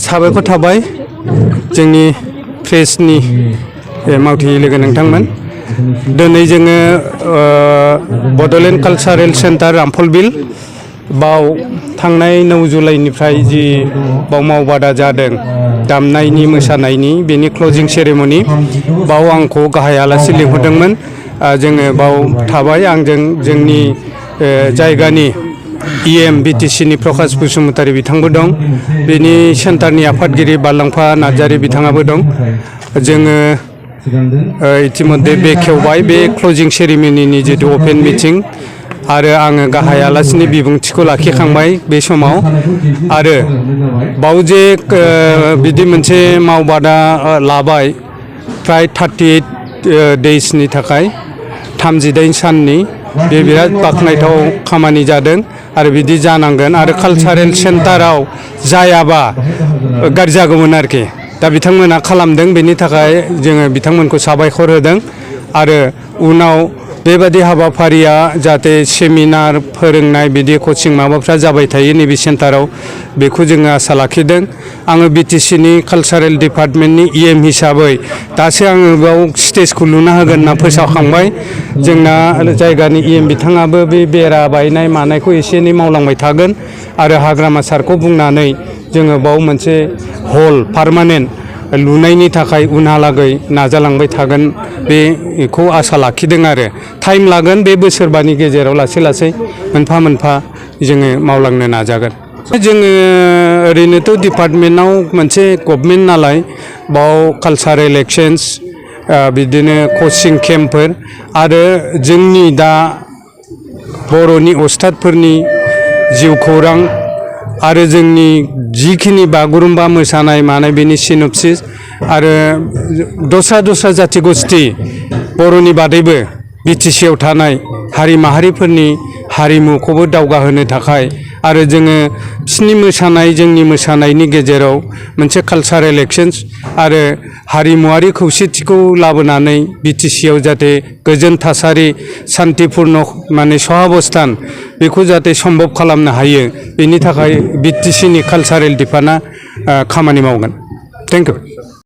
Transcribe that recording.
साबायखर थाबाय जोंनि प्रेसनि मावथि लोगो नोंथांमोन दिनै जोङो बड'लेण्ड कालचारेल सेन्टार रामफलबिल बाव थांनाय 9 जुलाइनिफ्राय जि बाव मावबादा जादों दामनायनि मोसानायनि बेनि क्लोजिं सेरेमनि बाव आंखौ गाहाय आलासि लिंहरदोंमोन जोङो बाव थाबाय आंजों जोंनि जायगानि EM BTC प्रकाश बसुमतारी बिथांबो दं बेनि सेन्टारनि आफादगिरि बारलांफा नार्जारी बिथाङाबो दं जोङो इतिमध्ये बेखेवबाय बे क्लोजिं सेरेमनिनि जितु ओपन मिटिं आरो आङो गाहाय आलासिनि बिबुंथिखौ लाखिखांबाय बे समाव आरो बाव जे बिदि मोनसे मावबादा लाबाय फ्राय 38 डेजनि थाखाय 38 साननि बे बिराद बाखनायथाव खामानि जादों आरो बिदि जानांगोन आरो कालचारेल सेन्टाराव जायाबा गाज्रि जागौमोन आरोखि दा बिथांमोना खालामदों बेनि थाखाय जोङो बिथांमोनखौ साबायखर होदों आरो उनाव बेबादि हाबाफारिया जाहाथे सेमिनार फोरोंनाय बिदि कोचिं माबाफ्रा जाबाय थायो नैबे सेन्टाराव बेखौ जोङो आसा लाखिदों आङो BTCनि कालचारेल डिपार्टमेन्टनि EM हिसाबै दासो आङो बेयाव स्टेजखौ लुना होगोन होनना फोसावखांबाय जोंना जायगानि EM बिथाङाबो बे बेरा बायनाय मानायखौ एसे एनै मावलांबाय थागोन आरो हाग्रामा सारखौ बुंनानै जोङो बाव मोनसे हल पार्मानेन्ट लुनायनि थाखाय उनहालागै नाजालांबाय थागोन बेखौ आसा लाखिदों आरो टाइम लागोन बे बोसोरबानि गेजेराव लासै लासै मोनफा मोनफा जोङो मावलांनो नाजागोन जोङो ओरैनोथ' डिपार्टमेन्टआव मोनसे गभर्नमेन्ट नालाय बाव कालचारेल एक्सचेन्ज बिदिनो कोचिं केम्पफोर आरो जोंनि दा बर'नि अस्तादफोरनि जिउ खौरां आरो जोंनि जिखिनि बागुरुम्बा मोसानाय मानाय बेनि सिनपसिस आरो दस्रा जाथि गोष्ठी बर'नि बादैबो BTCआव थानाय हारि माहारिफोरनि हारिमुखौबो दावगाहोनो थाखाय आरो जोङो बिसिनि मोसानाय जोंनि मोसानायनि गेजेराव मोनसे कालचारेल एक्सचेन्ज आरो हारिमुवारि खौसेथिखौ लाबोनानै BTCआव जाहाथे गोजोन थासारि शान्तिपूर्ण माने सहाबस्थान बेखौ जाहाथे सम्भब खालामनो हायो बेनि थाखाय BTCनि कालचारेल डिपार्टमेन्टआ खामानि मावगोन थेंक इउ